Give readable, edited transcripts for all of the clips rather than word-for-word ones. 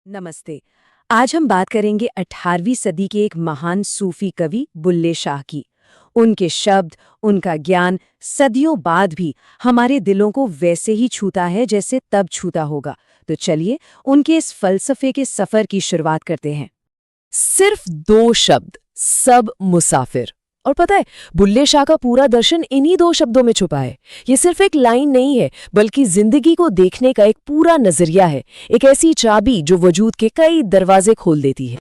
नमस्ते। आज हम बात करेंगे 18वीं सदी के एक महान सूफी कवि बुल्ले शाह की। उनके शब्द, उनका ज्ञान सदियों बाद भी हमारे दिलों को वैसे ही छूता है जैसे तब छूता होगा। तो चलिए उनके इस फलसफे के सफर की शुरुआत करते हैं। सिर्फ दो शब्द, सब मुसाफिर। और पता है, बुल्ले शाह का पूरा दर्शन इन्हीं दो शब्दों में छुपा है। ये सिर्फ एक लाइन नहीं है, बल्कि जिंदगी को देखने का एक पूरा नजरिया है, एक ऐसी चाबी जो वजूद के कई दरवाजे खोल देती है।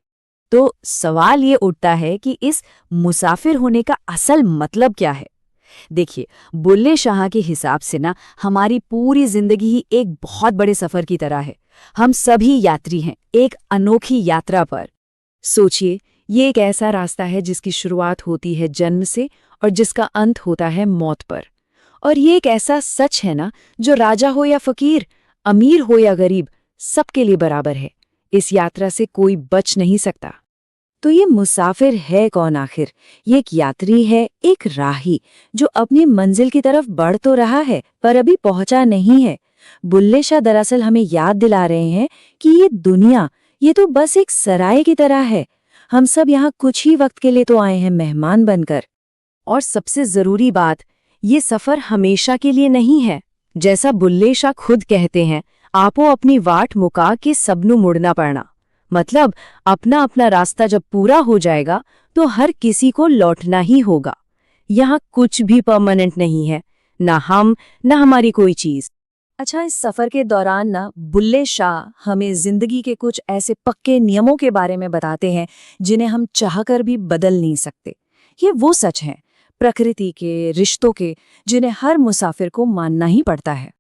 तो सवाल ये उठता है कि इस मुसाफिर होने का असल मतलब क्या है। देखिए, बुल्ले शाह के हिसाब से ना हमारी पूरी जिंदगी ही एक बहुत बड़े सफर की तरह है। हम सभी यात्री हैं एक अनोखी यात्रा पर। सोचिए, ये एक ऐसा रास्ता है जिसकी शुरुआत होती है जन्म से और जिसका अंत होता है मौत पर। और ये एक ऐसा सच है ना जो राजा हो या फकीर, अमीर हो या गरीब, सबके लिए बराबर है। इस यात्रा से कोई बच नहीं सकता। तो ये मुसाफिर है कौन आखिर? ये एक यात्री है, एक राही, जो अपनी मंजिल की तरफ बढ़ तो रहा है पर अभी पहुंचा नहीं है। बुल्ले शाह दरअसल हमें याद दिला रहे हैं कि ये दुनिया, ये तो बस एक सराय की तरह है। हम सब यहाँ कुछ ही वक्त के लिए तो आए हैं मेहमान बनकर। और सबसे जरूरी बात, ये सफर हमेशा के लिए नहीं है। जैसा बुल्ले शाह खुद कहते हैं, आपो अपनी वाट मुका के सबनू मुड़ना पड़ना। मतलब अपना अपना रास्ता जब पूरा हो जाएगा तो हर किसी को लौटना ही होगा। यहाँ कुछ भी परमानेंट नहीं है, ना हम, ना हमारी कोई चीज। अच्छा, इस सफर के दौरान ना बुल्ले शाह हमें जिंदगी के कुछ ऐसे पक्के नियमों के बारे में बताते हैं जिन्हें हम चाहकर भी बदल नहीं सकते। ये वो सच हैं, प्रकृति के, रिश्तों के, जिन्हें हर मुसाफिर को मानना ही पड़ता है।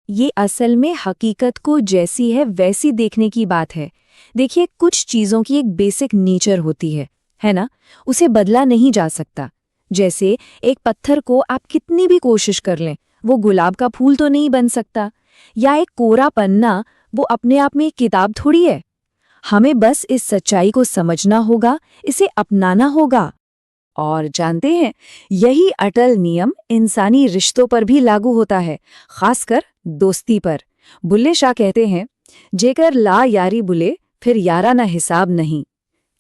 ये असल में हकीकत को जैसी है वैसी देखने की बात है। देखिए, कुछ चीजों की एक बेसिक नेचर होती है ना? उसे बदला नहीं जा सकता। जैसे एक पत्थर को आप कितनी भी कोशिश कर लें, वो गुलाब का फूल तो नहीं बन सकता। या एक कोरा पन्ना, वो अपने आप में एक किताब थोड़ी है। हमें बस इस सच्चाई को समझना होगा, इसे अपनाना होगा। और जानते हैं, यही अटल नियम इंसानी रिश्तों पर भी लागू होता है, खासकर दोस्ती पर। बुल्ले शाह कहते हैं, जेकर ला यारी बुले फिर यारा ना हिसाब नहीं।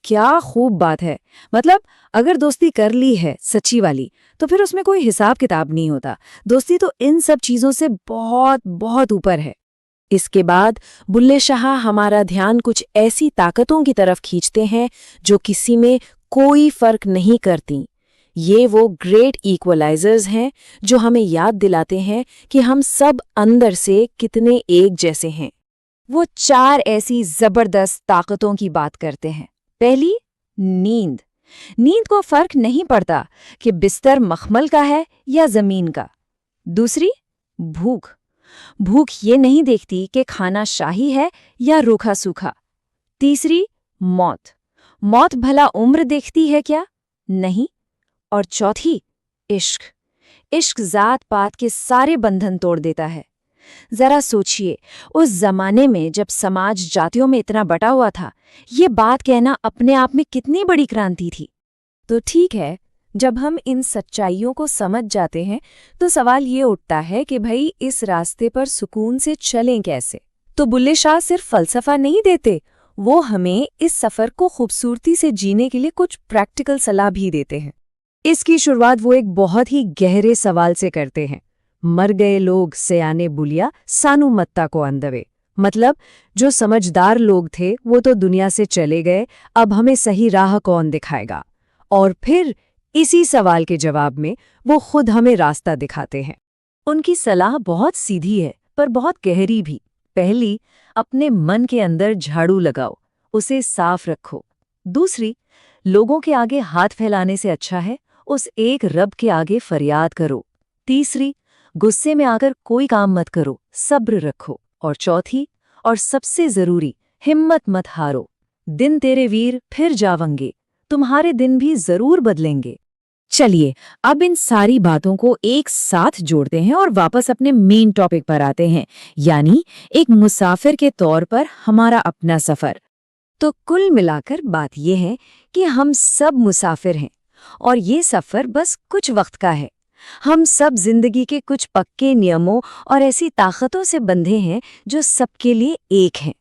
क्या खूब बात है। मतलब अगर दोस्ती कर ली है सच्ची वाली, तो फिर उसमें कोई हिसाब किताब नहीं होता। दोस्ती तो इन सब चीजों से बहुत बहुत ऊपर है। इसके बाद बुल्ले शाह हमारा ध्यान कुछ ऐसी ताकतों की तरफ खींचते हैं जो किसी में कोई फर्क नहीं करती। ये वो ग्रेट इक्वलाइजर्स हैं जो हमें याद दिलाते हैं कि हम सब अंदर से कितने एक जैसे हैं। वो चार ऐसी जबरदस्त ताकतों की बात करते हैं। पहली, नींद। नींद को फर्क नहीं पड़ता कि बिस्तर मखमल का है या जमीन का। दूसरी, भूख। भूख ये नहीं देखती कि खाना शाही है या रूखा सूखा। तीसरी, मौत। मौत भला उम्र देखती है क्या? नहीं। और चौथी, इश्क। इश्क जात पात के सारे बंधन तोड़ देता है। जरा सोचिए, उस जमाने में जब समाज जातियों में इतना बटा हुआ था, ये बात कहना अपने आप में कितनी बड़ी क्रांति थी। तो ठीक है, जब हम इन सच्चाइयों को समझ जाते हैं तो सवाल ये उठता है कि भाई इस रास्ते पर सुकून से चलें कैसे। तो बुल्ले शाह सिर्फ फलसफा नहीं देते, वो हमें इस सफर को खूबसूरती से जीने के लिए कुछ प्रैक्टिकल सलाह भी देते हैं। इसकी शुरुआत वो एक बहुत ही गहरे सवाल से करते हैं। मर गए लोग सयाने बुलिया सानू मत्ता को अंदवे। मतलब जो समझदार लोग थे वो तो दुनिया से चले गए, अब हमें सही राह कौन दिखाएगा? और फिर इसी सवाल के जवाब में वो खुद हमें रास्ता दिखाते हैं। उनकी सलाह बहुत सीधी है पर बहुत गहरी भी। पहली, अपने मन के अंदर झाड़ू लगाओ, उसे साफ रखो। दूसरी, लोगों के आगे हाथ फैलाने से अच्छा है उस एक रब के आगे फरियाद करो। तीसरी, गुस्से में आकर कोई काम मत करो, सब्र रखो। और चौथी और सबसे जरूरी, हिम्मत मत हारो। दिन तेरे वीर फिर जावंगे, तुम्हारे दिन भी जरूर बदलेंगे। चलिए, अब इन सारी बातों को एक साथ जोड़ते हैं और वापस अपने मेन टॉपिक पर आते हैं, यानी एक मुसाफिर के तौर पर हमारा अपना सफर। तो कुल मिलाकर बात यह है कि हम सब मुसाफिर हैं और ये सफर बस कुछ वक्त का है। हम सब जिंदगी के कुछ पक्के नियमों और ऐसी ताकतों से बंधे हैं जो सबके लिए एक हैं।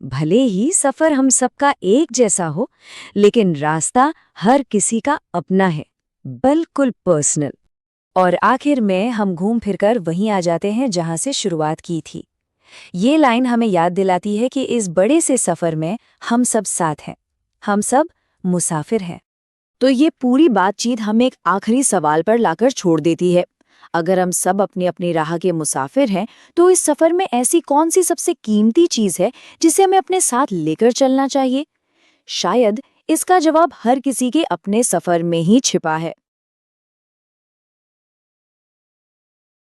भले ही सफर हम सबका एक जैसा हो, लेकिन रास्ता हर किसी का अपना है, बिल्कुल पर्सनल। और आखिर में हम घूम फिरकर वहीं आ जाते हैं जहां से शुरुआत की थी। ये लाइन हमें याद दिलाती है कि इस बड़े से सफर में हम सब साथ हैं, हम सब मुसाफिर हैं। तो ये पूरी बातचीत हमें एक आखिरी सवाल पर लाकर छोड़ देती है। अगर हम सब अपनी अपनी राह के मुसाफिर हैं, तो इस सफर में ऐसी कौन सी सबसे कीमती चीज है जिसे हमें अपने साथ लेकर चलना चाहिए? शायद इसका जवाब हर किसी के अपने सफर में ही छिपा है।